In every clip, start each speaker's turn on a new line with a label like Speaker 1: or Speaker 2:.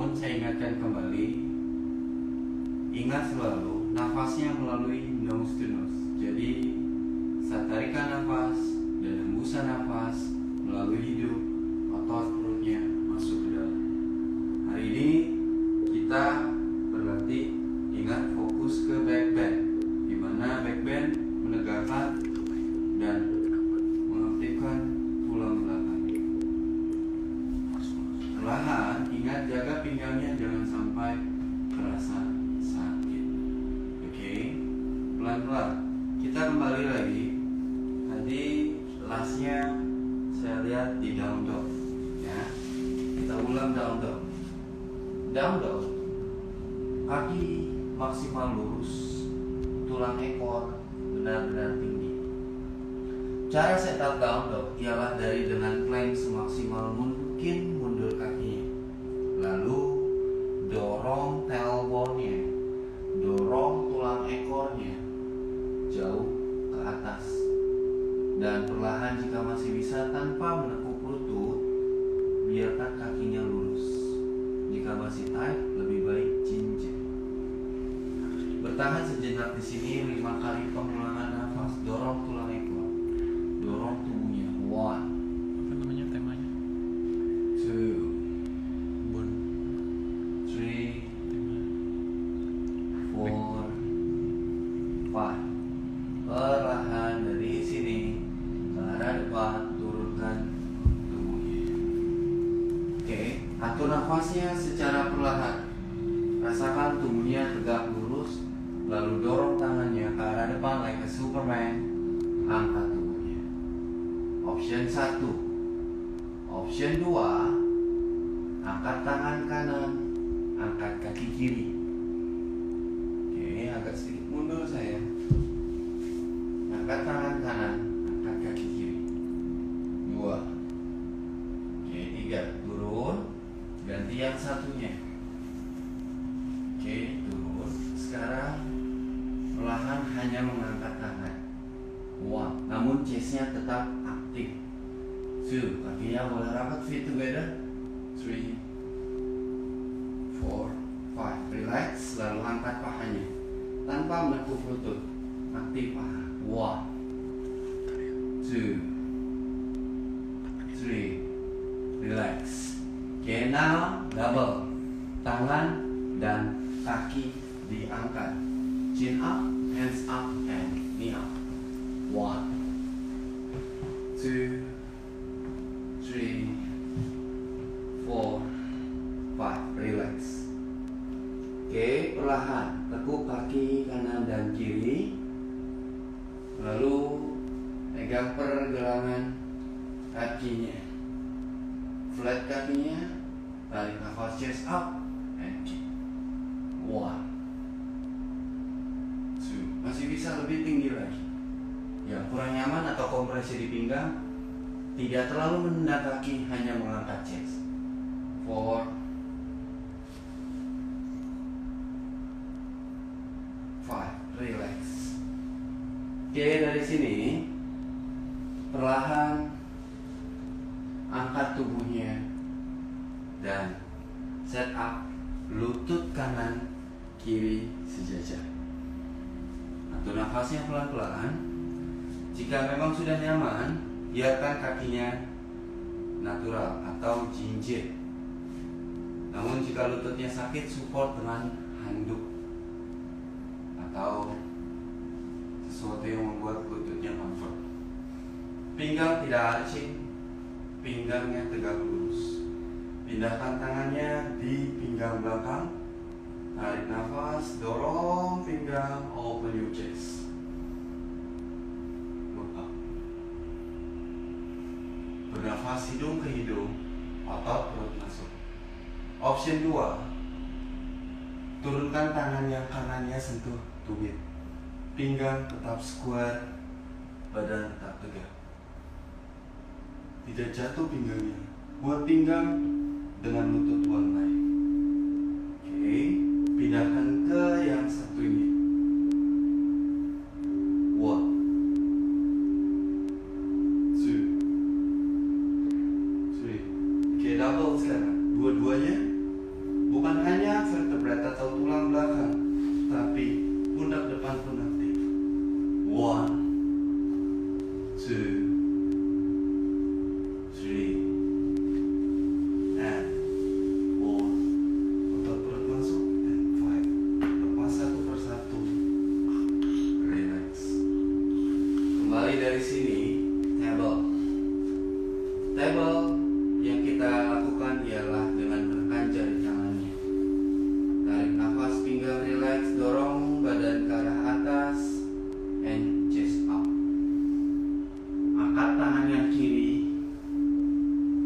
Speaker 1: Namun saya ingatkan kembali, ingat selalu nafasnya melalui nose to nose. Jadi saat tarikan nafas dan hembusan nafas melalui hidung, otot perutnya masuk ke dalam. Hari ini kita berlatih, ingat fokus ke back bend, di mana back bend menegakkan dan mengaktifkan tulang belakang. Perlahan, ingat jaga pinggangnya jangan sampai terasa sakit. Oke, pelan-pelan. Kita kembali lagi. Tadi lastnya saya lihat di down dog, ya. Kita ulang down dog. Down dog, kaki maksimal lurus, tulang ekor benar-benar tinggi. Cara setup down dog ialah dari dengan plank semaksimal mungkin mundur kakinya, lalu dorong tailbone-nya, dorong tulang ekornya jauh ke atas, dan perlahan jika masih bisa tanpa menekuk lutut, biarkan kakinya lurus. Jika masih tight, lebih baik cincin. Bertahan sejenak di sini 5 kali pengulangan nafas. Dorong tulang ekor, dorong tubuhnya. 1,
Speaker 2: Apa namanya temanya?
Speaker 1: 2,
Speaker 2: Bon
Speaker 1: 3,
Speaker 2: tema
Speaker 1: 4, 5. Perlahan dari sini ke arah depan, turunkan tubuhnya. Oke, atur nafasnya secara perlahan. Rasakan tubuhnya tegak lurus, lalu dorong tangannya ke arah depan like a Superman. Angkat tubuhnya. Option 1. Option 2, angkat tangan kanan, angkat kaki kiri. Oke, agak sedikit mundur saya. Angkat tangan kanan, angkat kaki kiri. 2. Oke, 3. Turun, ganti yang satunya. Oke, turun. Sekarang perlahan hanya mengangkat tangan. 1. Namun chestnya tetap aktif. 2. Kakinya boleh rapat, feet together. 3, 4, 5. Relax, lalu angkat pahanya tanpa menekuk lutut. Aktif paha. 1, 2, 3. Relax. Okay, now double. Tangan dan kaki diangkat. Chin up, hands up, and knee up. 1, 2, 3, 4, 5. Relax. Oke, perlahan tekuk kaki kanan dan kiri. Lalu pegang pergelangan kakinya, flat kakinya, tarik nafas, chest up, and kick. 1, 2. Masih bisa lebih tinggi lagi. Ya, kurang nyaman atau kompresi di pinggang, tidak terlalu menendang kaki, hanya mengangkat chest. 4, 5. Relax. Oke, dari sini perlahan angkat tubuhnya dan set up lutut kanan kiri sejajar. Atur nafasnya pelan-pelan. Jika memang sudah nyaman, biarkan kakinya natural atau jinjit. Namun jika lututnya sakit, support dengan handuk atau sesuatu yang membuat lututnya comfort. Pinggang tidak arching, pinggangnya tegak lurus. Pindahkan tangannya di pinggang belakang. Tarik nafas, dorong pinggang, open your chest. Look up. Bernafas hidung ke hidung, otot perut masuk. Option 2, turunkan tangan yang kanannya sentuh tumit. Pinggang tetap square, badan tetap tegak. Tidak jatuh pinggangnya. Buat pinggang dengan lutut one line. Oke, pindahkan ke yang satunya. 1, 2, 3. Oke, double sekarang. Dua-duanya dari sini, table. Table yang kita lakukan ialah dengan menekan jari tangannya. Tarik nafas, pinggang relax, dorong badan ke arah atas, and chest up. Angkat tangan yang kiri,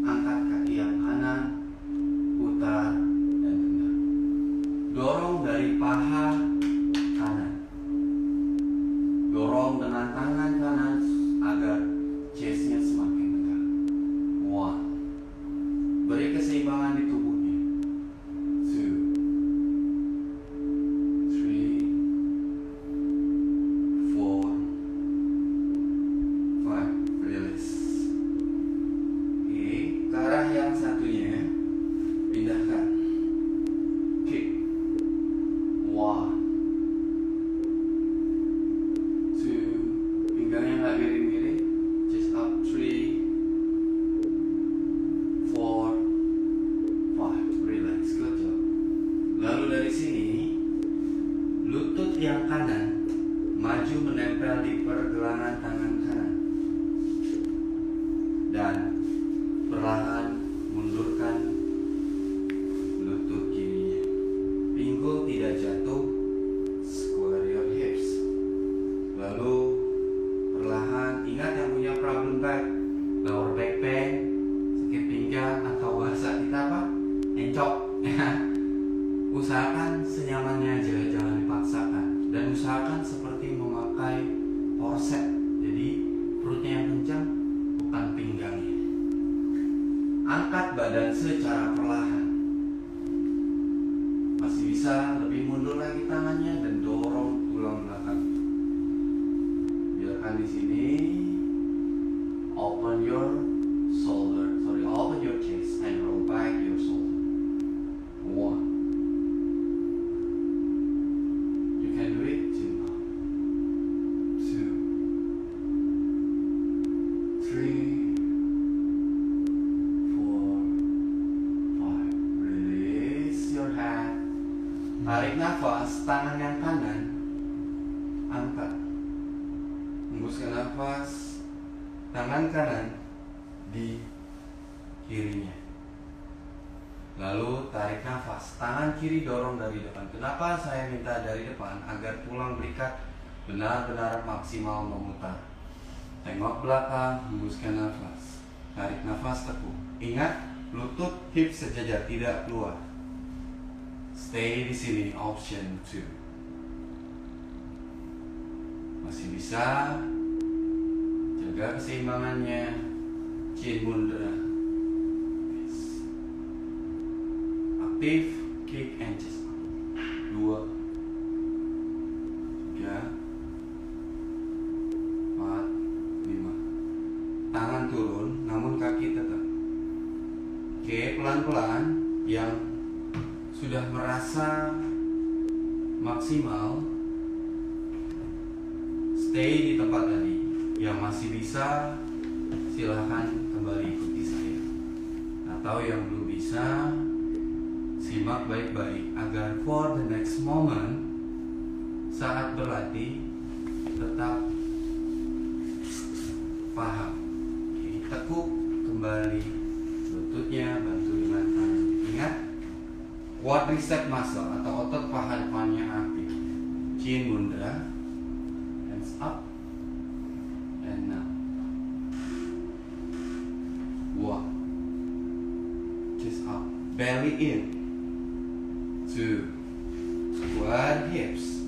Speaker 1: angkat kaki yang kanan, putar dan tendang. Dorong dari paha kanan. Dorong dengan tangan kanan agar chestnya semakin tegak. 1. Beri keseimbangan di tubuhnya. 2, 3, 4, 5. Release. Oke, ke arah yang satunya pindahkan. Kick. 1, 2, pinggangnya nggak miring-miring. Chest up. 3, 4, 5. Relax. Good job. Lalu dari sini, lutut yang kanan maju menempel di pergelangan tangan kanan dan perlahan mundurkan lutut kirinya. Pinggul tidak jatuh. Square your hips. Lalu perlahan, ingat yang punya problem back, lower back pain, sakit pinggang atau bahasa kita apa? Encok. Usahakan senyamannya aja, jangan dipaksakan. Dan usahakan seperti memakai korset. Jadi perutnya yang kencang, bukan pinggangnya. Angkat badan secara perlahan. Masih bisa lebih mundur lagi tangannya dan dorong tulang belakang. Biarkan di sini. Open your open your chest and roll back your shoulder. 1. You can do it. 2, 3, 4, 5. Release your head. Tarik nafas, tangan yang kanan angkat. Hembuskan nafas, tangan kanan di kirinya. Lalu tarik nafas, tangan kiri dorong dari depan. Kenapa saya minta dari depan? Agar tulang belikat benar-benar maksimal memutar. Tengok belakang, hembuskan nafas. Tarik nafas teguh. Ingat, lutut hip sejajar, tidak keluar. Stay di sini, option 2. Masih bisa. Jaga keseimbangannya. Chin mundra. Yes. Aktif, kick and chest up. 2, 3, 4, 5. Tangan turun, namun kaki tetap. Oke, pelan-pelan. Yang sudah merasa maksimal, stay di tempat tadi. Yang masih bisa, silahkan kembali ikuti saya. Atau yang belum bisa, simak baik-baik agar for the next moment saat berlatih tetap paham. Oke, tekuk kembali lututnya, bantu dengan tangan. Ingat, quadricep muscle atau otot paha depannya aktif. Chin mundra, hands up, and now. 1, chest up, belly in. 2, square hips.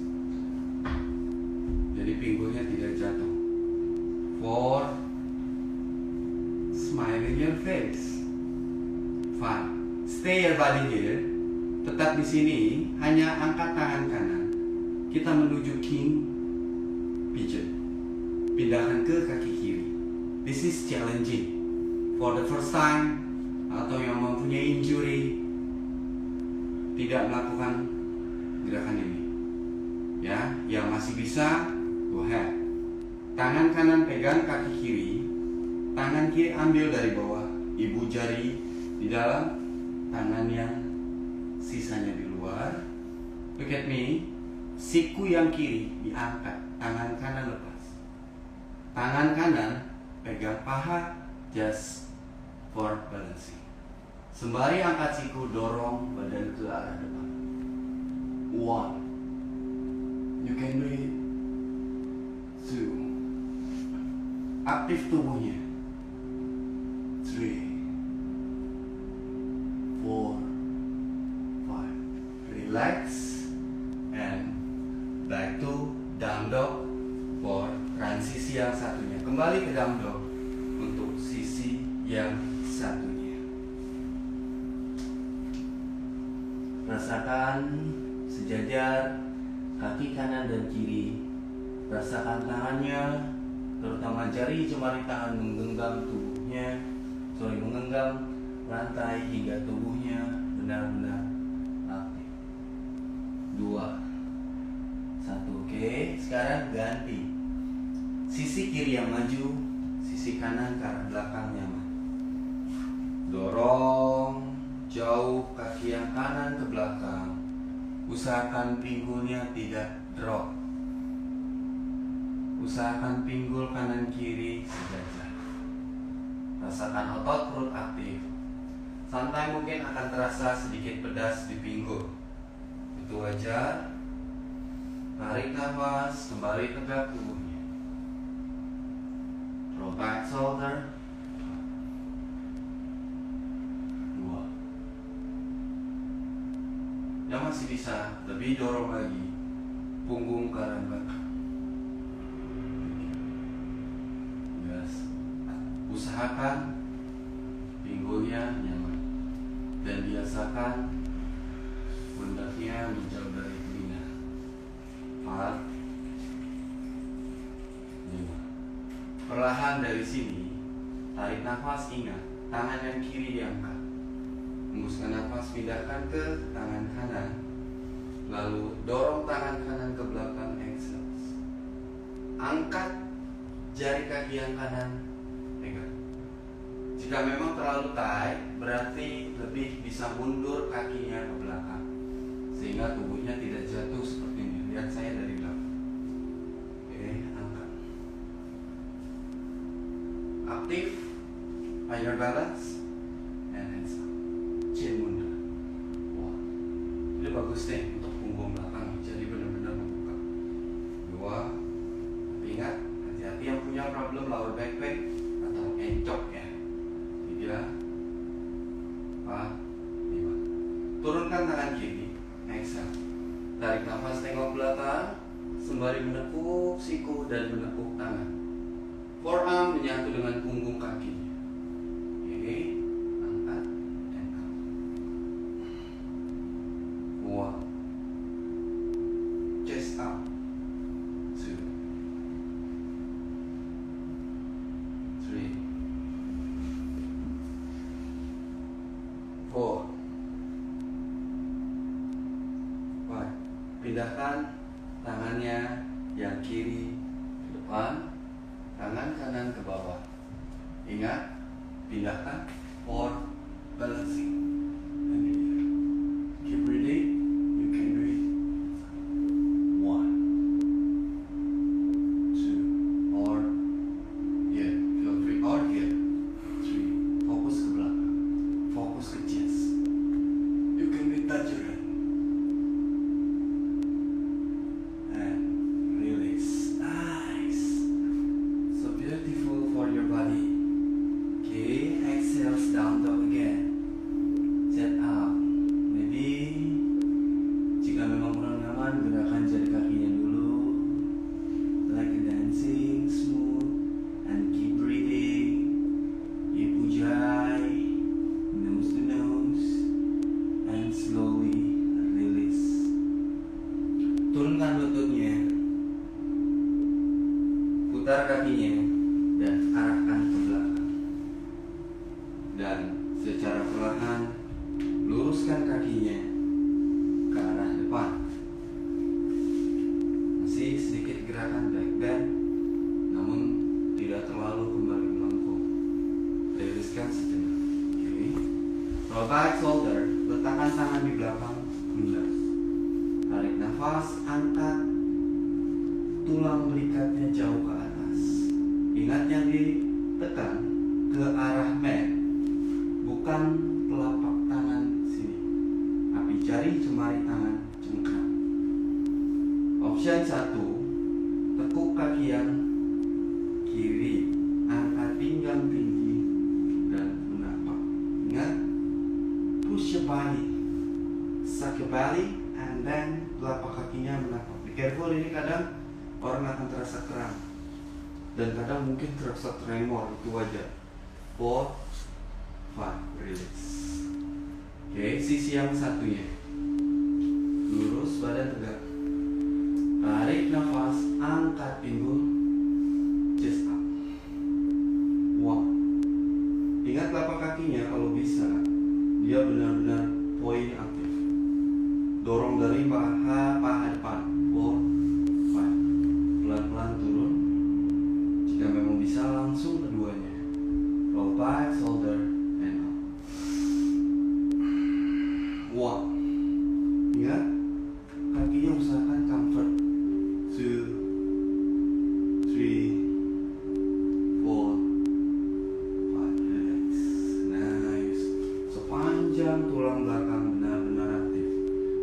Speaker 1: Jadi pinggulnya tidak jatuh. 4, smile in your face. 5, stay your body here. Tetap di sini, hanya angkat tangan kanan. Kita menuju king pigeon. Pindahkan ke kaki kiri. This is challenging. For the first time, atau yang mempunyai injury, tidak melakukan gerakan ini. Ya, yang masih bisa, go ahead. Tangan kanan pegang kaki kiri, tangan kiri ambil dari bawah, ibu jari di dalam, tangan yang sisanya di luar. Look at me. Siku yang kiri diangkat, tangan kanan lepas. Tangan kanan pegang paha, just for balancing. Sembari angkat siku, dorong badan ke arah depan. 1. You can do it. 2. Aktif tubuhnya. 3. 4. 5. Relax and back to down dog for transisi yang satunya. Kembali ke down dog untuk sisi yang satunya. Rasakan sejajar kaki kanan dan kiri. Rasakan tangannya, terutama jari jemari tangan menggenggam menggenggam lantai hingga tubuhnya benar-benar aktif. 2. 1. Oke, sekarang ganti. Sisi kiri yang maju, sisi kanan ke arah belakang nyaman. Dorong jauh kaki yang kanan ke belakang. Usahakan pinggulnya tidak drop. Usahakan pinggul kanan kiri sejajar. Rasakan otot perut aktif. Santai, mungkin akan terasa sedikit pedas di pinggul. Itu wajar. Tarik nafas, kembali tegak tubuhnya. Roll back shoulder. 2. Yang masih bisa, lebih dorong lagi punggung ke arah belakang. Yes. Usahakan pinggulnya nyaman dan biasakan pundaknya menjauh dari telinga. 4. 5. Perlahan dari sini, tarik nafas, ingat tangan yang kiri diangkat. Hembuskan nafas, pindahkan ke tangan kanan. Lalu dorong tangan kanan ke belakang, exhale. Angkat jari kaki yang kanan, pegang. Jika memang terlalu tight, berarti lebih bisa mundur kakinya ke belakang, sehingga tubuhnya tidak jatuh seperti ini. Lihat saya dari belakang. Oke, angkat. Aktif, higher balance, and hands up. Chin mundur. Wah, ini bagus nih untuk punggung belakang, jadi benar-benar membuka. 2. Ingat, hati-hati yang punya problem lower back pain atau encok ya. 3. 4. 5. Turunkan tangan kiri, exhale. Tarik nafas, tengok belakang, sembari menekuk siku dan menekuk tangan. Forearm menyatu dengan punggung kakinya. Oke, angkat dan angkat. 1. Chest up. 2. 3. 4. 5. Pindahkan tangannya yang kiri ke depan, tangan kanan ke bawah. Ingat, pindahkan for balancing. And here. Keep breathing. You can do it. 1. 2. Or here. Feel free. Or here. 3. Fokus ke belakang. Fokus ke chest. You can be touch your head. And release. Nice. So beautiful for your body. Okay, exhale down dog again. Set up. Maybe jika memang kurang nyaman, gunakan jari kakinya dulu. Like a dancing, smooth, and keep breathing. Keep ujjayi, nose to nose, and slowly release. Turunkan lututnya, putar kakinya, dan arahkan ke belakang. Dan secara perlahan luruskan kakinya ke arah depan. Masih sedikit gerakan back bend, namun tidak terlalu kembali melengkung. Riliskan sejenak. Oke. Roll back shoulder, letakkan tangan di belakang pundak. Tarik nafas, angkat tulang belikatnya jauh ke atas. Ingat yang ditekan ke arah mat, bukan telapak tangan sini, tapi jari jemari tangan cengkram. Option 1, tekuk kaki yang kiri, angkat pinggang tinggi dan menapak. Ingat, push your body, suck your belly, and then telapak kakinya menapak. Be careful, ini kadang orang akan terasa kram dan kadang mungkin terasa tremor, itu wajar. 4, 5, release. Oke, sisi yang satunya lurus, badan tegak, tarik nafas, angkat pinggul, chest up. 1. Ingat telapak kakinya kalau bisa dia benar-benar poin aktif, dorong dari paha depan. 4, 5, pelan-pelan turun. Jika memang bisa langsung keduanya, roll back, shoulder, and up. 1. Ingat, kakinya usahakan comfort. 2, 3, 4, 5, relax. Nice. Sepanjang tulang belakang benar-benar aktif.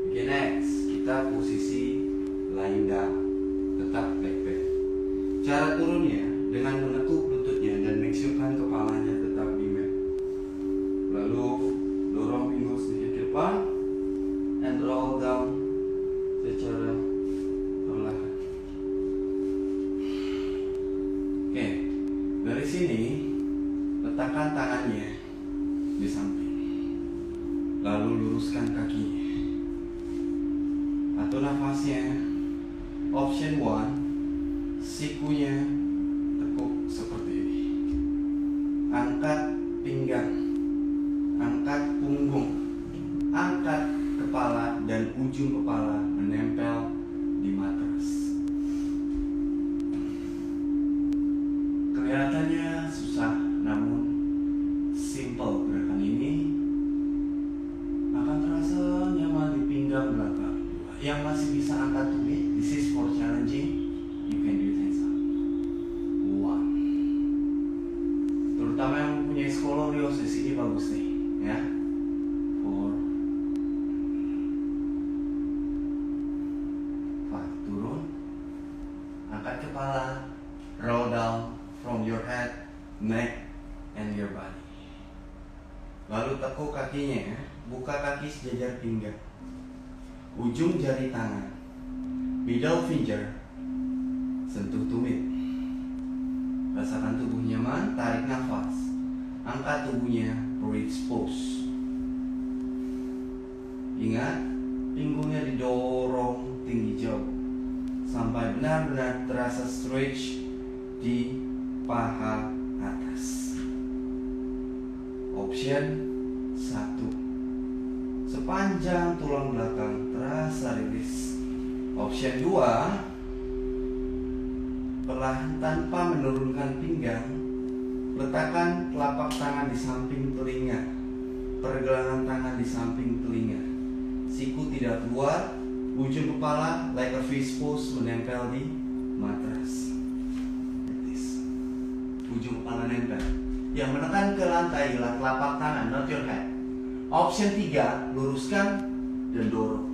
Speaker 1: Oke, next kita posisi lying down, tetap back bend. Cara turunnya dengan menekuk lututnya dan make sure kan kepalanya tetap di mat. Lalu dorong pinggul sedikit ke depan and roll down secara perlahan. Oke, dari sini letakkan tangannya di samping, lalu luruskan kakinya. Atur nafasnya. Option 1, sikunya tekuk seperti ini. Angkat pinggang, angkat punggung, angkat kepala dan ujung kepala menempel di matras. Kelihatannya susah, namun simple. Gerakan ini akan terasa nyaman di pinggang belakang. Yang masih bisa angkat tumit, this is for challenging, you can do it hands up. 1. Terutama yang mempunyai skoliosis, ini bagus nih, ya. 4, 5, turun, angkat kepala, roll down from your head, neck, and your body. Lalu tekuk kakinya, buka kaki sejajar pinggang. Ujung jari tangan, middle finger, sentuh tumit. Rasakan tubuh nyaman, tarik nafas, angkat tubuhnya, bridge pose. Ingat, pinggulnya didorong tinggi jauh sampai benar-benar terasa stretch di paha atas. Option 1, sepanjang tulang belakang terasa rilis. Option 2, perlahan tanpa menurunkan pinggang, letakkan telapak tangan di samping telinga, pergelangan tangan di samping telinga. Siku tidak keluar, ujung kepala like a fish pose menempel di matras. Ujung kepala nempel. Yang menekan ke lantai ialah telapak tangan, not your head. Option 3, luruskan dan dorong.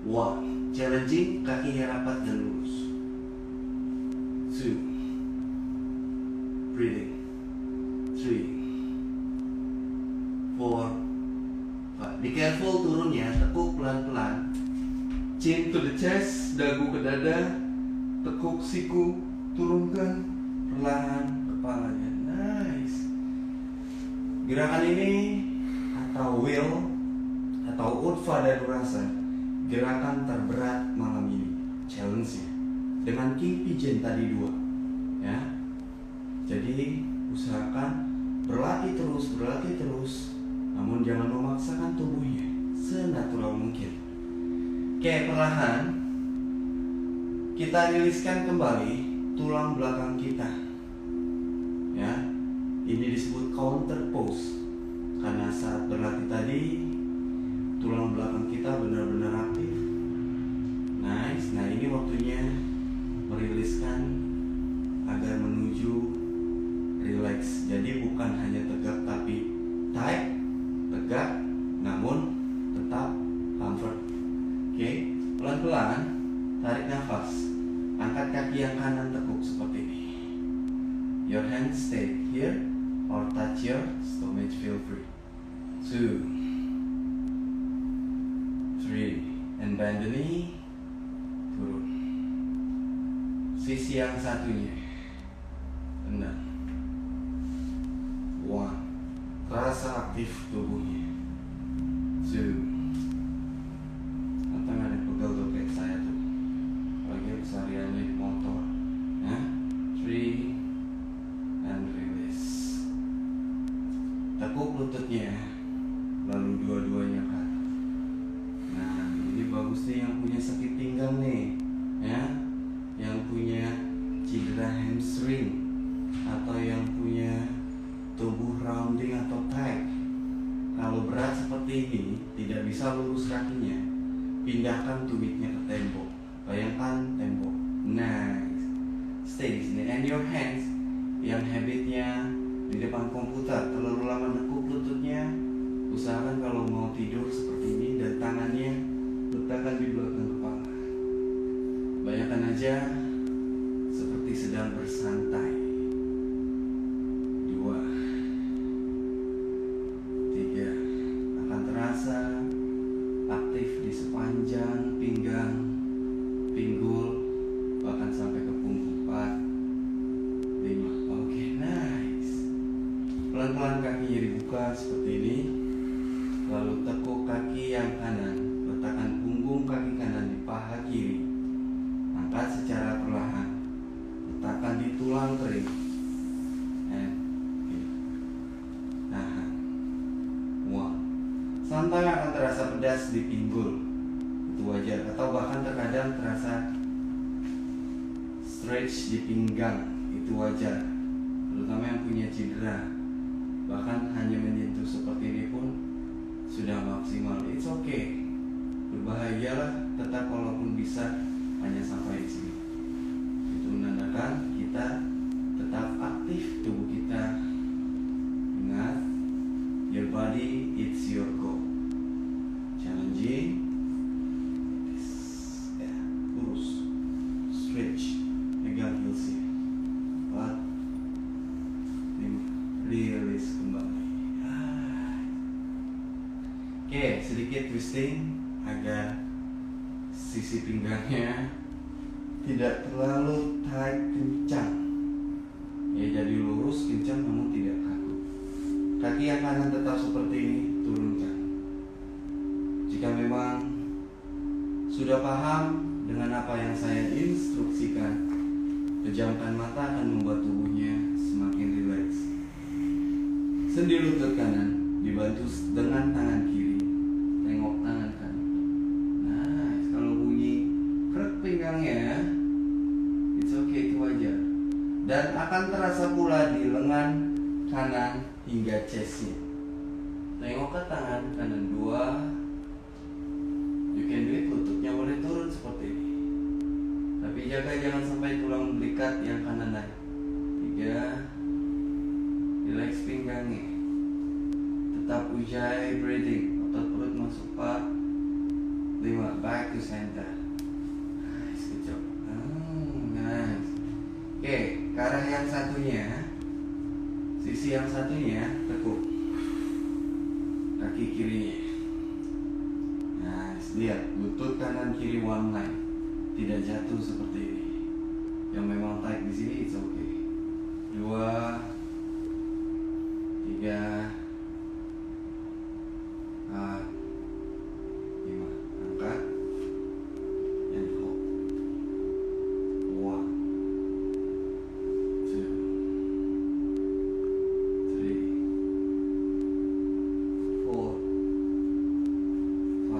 Speaker 1: 1, challenging, kakinya rapat dan lurus. 2, breathing. 3, 4, 5. Be careful turunnya, tekuk pelan-pelan. Chin to the chest, dagu ke dada, tekuk siku, turunkan perlahan kepalanya. Nice. Gerakan ini atau will atau Utva Dhanurasa, gerakan terberat malam ini, challenge-nya dengan King Pigeon tadi 2, ya. Jadi usahakan berlatih terus, namun jangan memaksakan tubuhnya, senatural mungkin. Oke, perlahan kita riliskan kembali tulang belakang kita, ya. Ini disebut counter pose. Karena saat berlatih tadi tulang belakang kita benar-benar aktif. Nice. Nah, ini waktunya meriliskan agar menuju relax. Jadi bukan hanya tegak tapi tight, tegak namun tetap comfort. Oke, pelan-pelan tarik nafas. Angkat kaki yang kanan tekuk seperti ini. Your hands stay here or touch your stomach, feel free. 2, 3, and bend the knee. Turun. Sisi yang satunya. Tendang. 1, terasa aktif tubuhnya. 2, tangan yang pegel tuh kayak saya tuh. Apalagi keseharian naik motor. 3, and release. Tekuk lututnya, lalu dua-duanya ke atas. Nah, ini bagus nih yang punya sakit pinggang nih, ya, yang punya cedera hamstring atau yang punya tubuh rounding atau tight. Kalau berat seperti ini, tidak bisa lurus kakinya, pindahkan tumitnya ke tembok. Bayangkan tembok. Nice. Stay di sini. And your hands yang habitnya di depan komputer terlalu lama nekuk lututnya, usahakan kalau mau tidur seperti ini dan tangannya letakkan di belakang kepala. Bayangkan aja seperti sedang bersantai. 2, 3, akan terasa aktif di sepanjang pinggang, pinggul, bahkan sampai ke punggung. 4, 5. Oke, nice. Pelan-pelan kakinya dibuka seperti ini. Lalu tekuk kaki yang kanan, letakkan punggung kaki kanan di paha kiri. Angkat secara perlahan, letakkan di tulang kering. And tahan. 1. Santai akan terasa pedas di pinggul, itu wajar. Atau bahkan terkadang terasa stretch di pinggang, itu wajar. Terutama yang punya cedera. Bahkan hanya menyentuh seperti ini pun sudah maksimal. It's okay. Berbahagialah tetap walaupun bisa hanya sampai di sini. Itu menandakan kita tetap aktif, tubuh kita. Ingat, your body it's your goal. Challenging. Ya, lurus, stretch, pegang heelsnya. 4, 5, release kembali. Oke, sedikit twisting agar sisi pinggangnya tidak terlalu tight kencang. Ya, jadi lurus kencang namun tidak kaku. Kaki yang kanan tetap seperti ini, turunkan. Jika memang sudah paham dengan apa yang saya instruksikan, pejamkan mata akan membuat tubuhnya semakin rileks. Sendi lutut kanan dibantu dengan tangan kiri. Tengok tangan kanan. Nice. Kalau bunyi krek pinggangnya, it's okay, itu wajar. Dan akan terasa pula di lengan kanan hingga chestnya. Tengok ke tangan kanan. 2. You can do it. Lututnya boleh turun seperti ini. Tapi jaga jangan sampai tulang belikat yang kanan naik. 3. Relax pinggangnya. Tetap ujjayi breathing. Otot perut masuk 4. 5. Back to center. Nice, good job. Nice. Oke, ke arah yang satunya. Sisi yang satunya tekuk kaki kirinya. Nice. Lihat, lutut kanan kiri one line. Tidak jatuh seperti ini. Yang memang tight di sini it's okay. 2, 3, 4, 5. Angkat and hold. 1, 2, 3, 4, 5.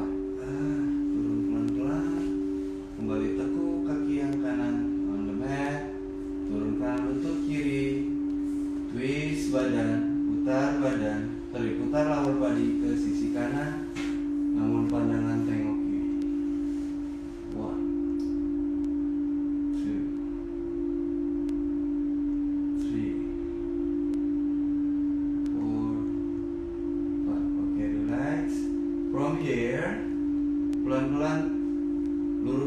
Speaker 1: Turun pelan-pelan. Kembali tekuk kaki yang kanan on the mat. Turunkan lutut kiri. Twist badan, putar badan.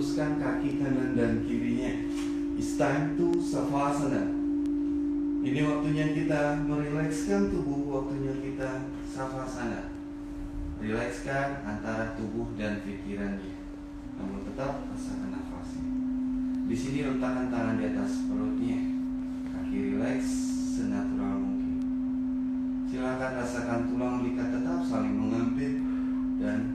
Speaker 1: luruskan kaki kanan dan kirinya. It's time to savasana. Ini waktunya kita merilekskan tubuh, waktunya kita savasana. Rilekskan antara tubuh dan pikirannya, namun tetap rasakan nafasnya. Di sini letakkan tangan di atas perutnya, kaki rileks senatural mungkin. Silakan rasakan tulang likat tetap saling mengempit dan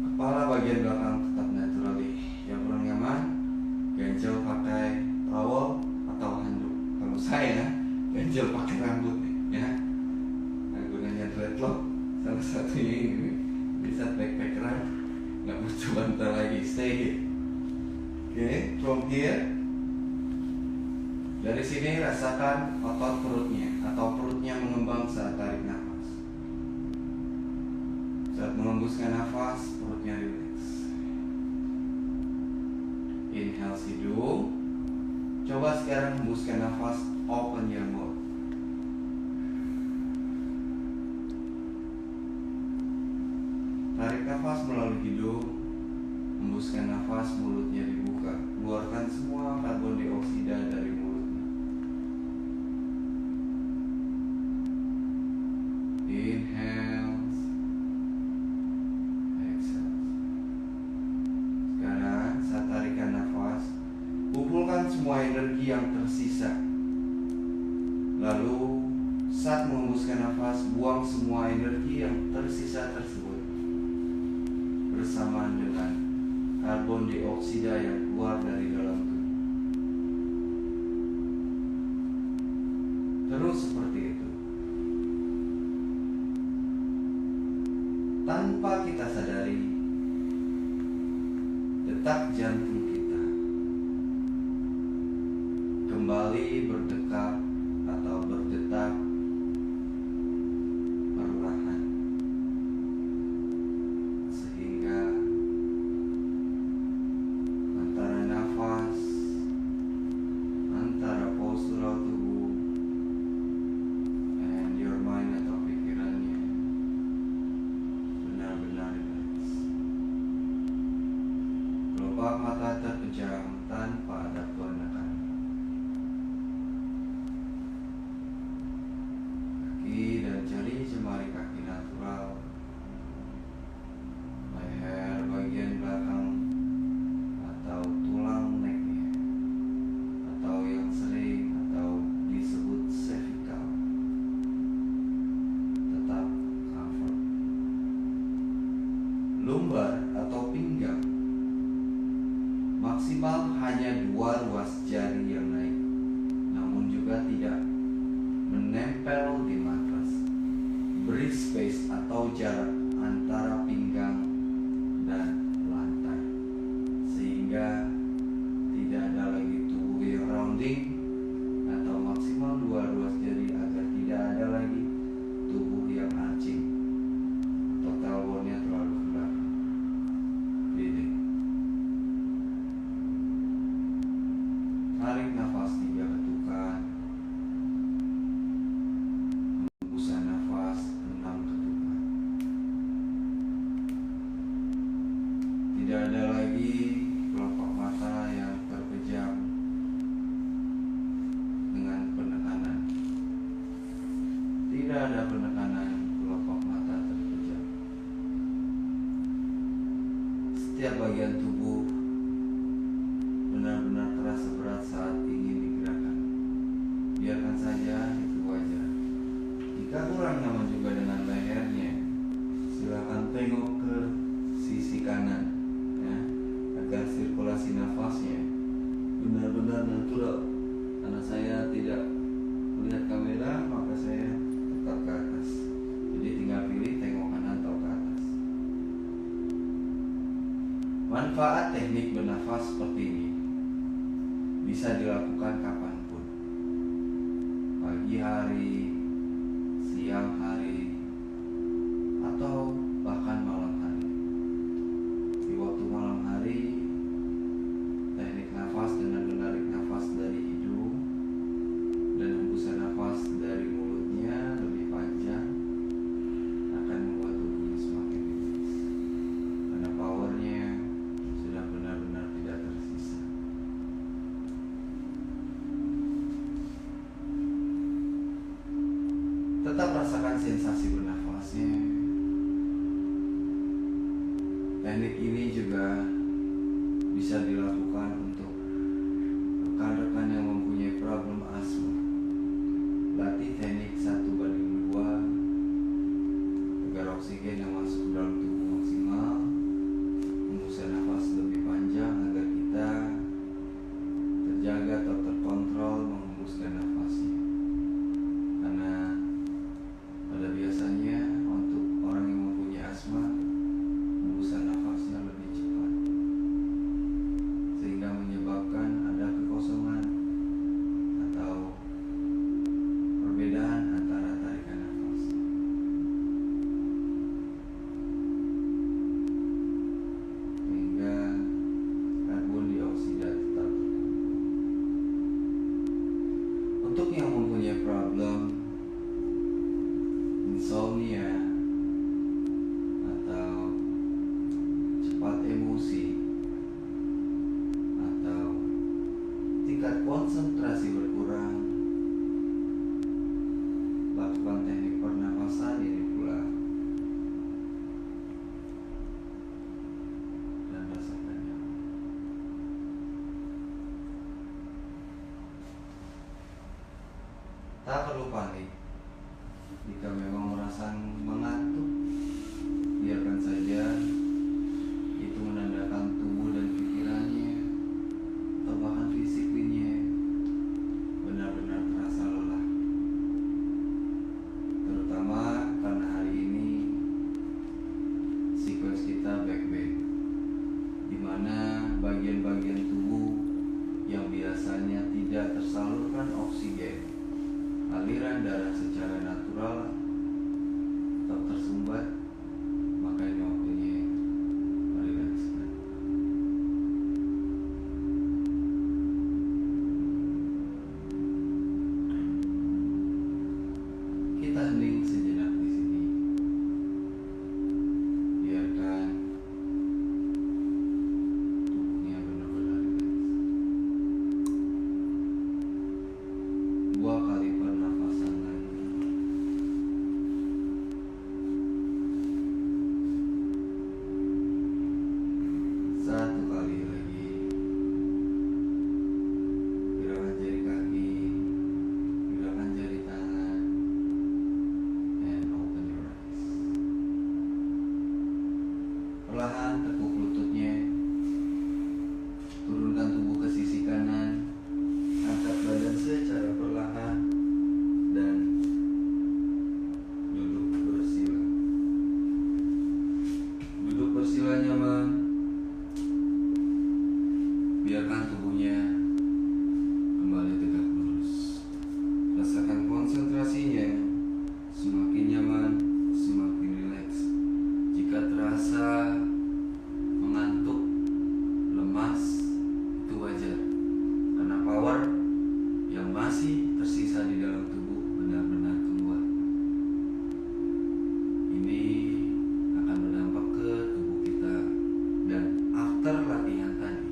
Speaker 1: kepala bagian belakang tetap natural. Yang kurang nyaman, ganjel pakai towel atau handuk. Kalau saya ganjel pakai rambut ya. Nah, gunanya dreadlock salah satunya ini. Bisa backpackeran, nggak butuh bantal lagi. Stay here. Oke, from here. Dari sini rasakan otot perutnya atau perutnya mengembang saat tarik nafas. Saat mengembuskan nafas, perutnya rileks. Inhale hidung. Coba sekarang hembuskan nafas, open your mouth. Tarik nafas melalui hidung, hembuskan nafas, mulutnya dibuka. Keluarkan semua karbon dioksida dari mulutnya. Inhale, exhale. Sekarang saat tarikan nafas, kumpulkan semua energi yang tersisa. Lalu saat menghembuskan nafas, buang semua energi yang tersisa tersebut bersamaan dengan karbon dioksida yang keluar dari dalam tubuh. Terus seperti itu. Tanpa kita sadari, detak jantung kita kembali berdetak atau berdetak perlahan, sehingga antara nafas, antara postural tubuh and your mind atau pikirannya benar-benar relax. Kelopak mata terpejam tanpa ada penekanan. Kaki dan jari jemari kaki natural. Leher bagian belakang atau tulang necknya, atau yang sering atau disebut cervical, tetap cover. Lumbar atau pinggang maksimal hanya 2 ruas jari yang naik, namun juga tidak menempel di matras. Beri space atau jarak antara pinggang dan lantai, sehingga tidak ada lagi tubuh yang rounding, atau maksimal 2 ruas jari agar tidak ada lagi tubuh yang arching atau tailbone-nya terlalu ke belakang. Breathing. Tarik nafas 3 ketukan. Hembuskan nafas 6 ketukan. Tidak ada lagi kelopak mata yang terpejam dengan penekanan. Tidak ada penekanan kelopak mata terpejam. Setiap bagian tubuh benar-benar terasa berat saat ingin digerakkan. Biarkan saja, itu wajar. Jika kurang nyaman juga dengan lehernya, silakan tengok ke sisi kanan ya, agar sirkulasi nafasnya benar-benar natural. Karena saya tidak melihat kamera, maka saya tetap ke atas. Jadi tinggal pilih tengok kanan atau ke atas. Manfaat teknik bernafas seperti ini bisa dilakukan kapanpun, pagi hari, siang hari, atau bahkan malam hari. Di waktu malam hari, teknik nafas dengan menarik nafas dari hidung dan hembusan nafas dari mulutnya lebih panjang akan membuat tubuhnya semakin rileks, karena powernya sudah benar-benar Tetap rasakan sensasi bernafasnya. Teknik ini juga bisa dilakukan untuk rekan-rekan yang mempunyai problem asma. Latih teknik 1:2 agar oksigen yang masuk ke dalam tubuh maksimal, hembusan nafas lebih panjang agar kita terjaga atau terkontrol menghembuskan nafasnya. Karena pada biasanya untuk orang yang mempunyai asma, hembusan nafasnya lebih cepat, sehingga menyebabkan ada kekosongan atau perbedaan antara tarikan nafas. Sehingga karbon dioksida tetap terkumpul. Untuk yang mempunyai problem insomnia atau cepat emosi atau tingkat konsentrasi berkurang, lakukan teknik pernapasan ini pula dan rasakan nyaman. Tak perlu panik jika memang merasa mengantuk. Biarkan saja, itu menandakan tubuh dan pikirannya atau bahkan fisiknya benar-benar terasa lelah. Terutama karena hari ini sequence kita back-back, di mana bagian-bagian tubuh yang biasanya tidak tersalurkan oksigen, aliran darah secara natural tetap tersumbat, maka ini waktunya merilekskan. Kita hening sejenak di sini. Biarkan tubuhnya benar-benar rileks. 2 kali pernafasan lagi. 1 kali lagi. Gerakan jari kaki, gerakan jari tangan, and open your eyes. Perlahan tekuk lututnya, turunkan tubuh ke sisi kanan, angkat badan secara perlahan, dan duduk bersila. Duduk bersila nyaman. Biarkan tubuhnya kembali tegak lurus. Rasakan konsentrasinya. Semakin nyaman, semakin rileks. Jika terasa mengantuk, lemas, itu wajar, karena power yang masih tersisa di dalam tubuh benar-benar keluar. Ini akan berdampak ke tubuh kita. Dan after latihan tadi,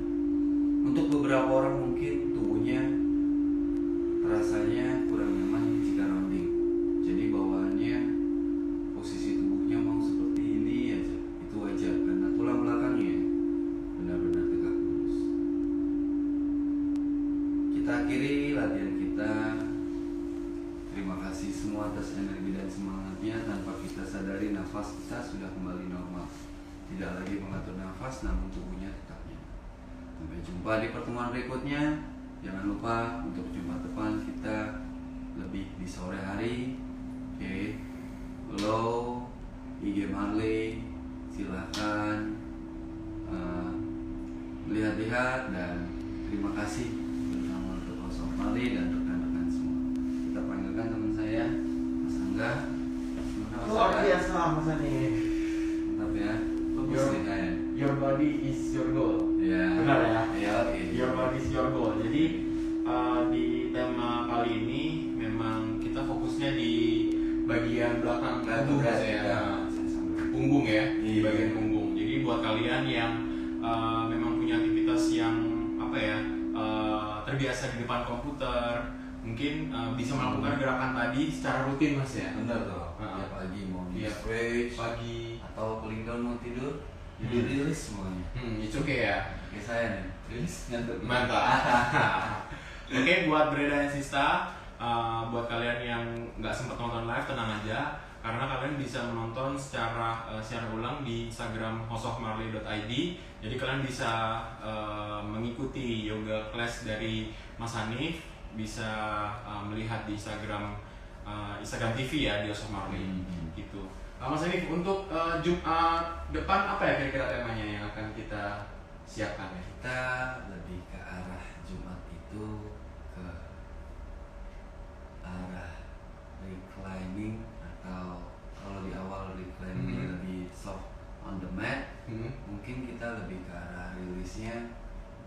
Speaker 1: untuk beberapa orang mungkin tubuhnya rasanya kurang nyaman jika rounding. Jadi bawaannya, posisi tubuhnya mau seperti ini aja. Itu wajar karena tulang belakangnya benar-benar tegak lurus. Kita akhiri latihan kita. Terima kasih semua atas energi dan semangatnya. Tanpa kita sadari, nafas kita sudah kembali normal. Tidak lagi mengatur nafas, namun tubuhnya tetap nyaman. Sampai jumpa di pertemuan berikutnya. Jangan lupa untuk Jumat depan kita lebih di sore hari. Oke. Hello, IG Marley, silahkan lihat-lihat, dan terima kasih bersama Dr. Marley dan rekan-rekan semua. Kita panggilkan teman saya, Mas Angga.
Speaker 3: Luar biasa Mas Ani.
Speaker 1: Mantap ya.
Speaker 3: Your, your body is your goal.
Speaker 1: Ya.
Speaker 3: Benar ya?
Speaker 1: Ya, oke.
Speaker 3: Your body is your goal. Jadi di tema kali ini memang kita fokusnya di bagian belakang tubuh ya. Punggung ya, di
Speaker 1: Iya.
Speaker 3: bagian punggung. Jadi buat kalian yang memang punya aktivitas yang apa ya, terbiasa di depan komputer, mungkin bisa melakukan gerakan tadi secara rutin Mas ya.
Speaker 1: Bener tuh.
Speaker 3: Heeh.
Speaker 1: Ya pagi mau di
Speaker 3: Iya.
Speaker 1: stretch
Speaker 3: Pagi.
Speaker 1: atau paling down mau tidur, jadi rilis semuanya.
Speaker 3: Itu oke ya.
Speaker 1: Kayak saya nih, rilis ngantuk.
Speaker 3: Mantap. Oke, buat Breda dan Sista, buat kalian yang nggak sempat nonton live, tenang aja, karena kalian bisa menonton secara siaran ulang di Instagram hostofmarley.id. Jadi kalian bisa mengikuti yoga class dari Mas Hanif, bisa melihat di Instagram TV ya di Host of Marley gitu. Mas Hanif, untuk Jumat depan apa ya kira-kira temanya yang akan kita siapkan ya?
Speaker 1: Kita lebih ke arah Jumat itu ke arah reclining, atau kalau di awal reclining lebih soft on the mat, mungkin kita lebih ke arah rilisnya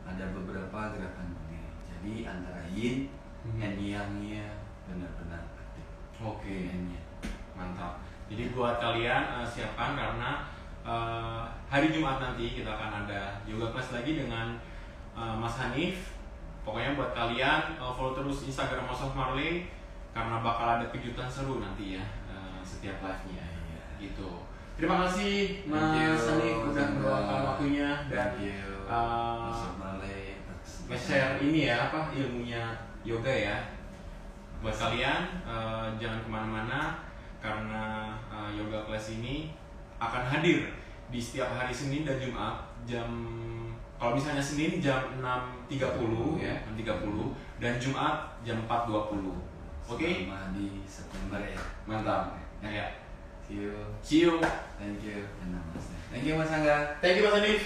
Speaker 1: ada beberapa gerakan berdiri. Jadi antara yin and yang-nya benar-benar aktif.
Speaker 3: Oke,
Speaker 1: Yin-nya.
Speaker 3: mantap. Jadi buat kalian siapkan, karena hari Jumat nanti kita akan ada yoga class lagi dengan Mas Hanif. Pokoknya buat kalian follow terus Instagram Host of Marley, karena bakal ada kejutan seru nanti ya setiap live-nya gitu. Terima kasih Mas Hanif udah meluangkan waktunya dan
Speaker 1: Host of Marley
Speaker 3: nge-share ini ya ilmunya yoga ya. Buat kalian jangan kemana-mana, karena yoga class ini akan hadir di setiap hari Senin dan Jumat kalau misalnya Senin jam 6.30 ya, 6.30, dan Jumat jam 4.20. Oke?
Speaker 1: Selama di September ya.
Speaker 3: Mantap. Ya.
Speaker 1: See you.
Speaker 3: See you.
Speaker 1: Thank you. And namaste. Thank you Mas Angga.
Speaker 3: Thank you Mas Hanif.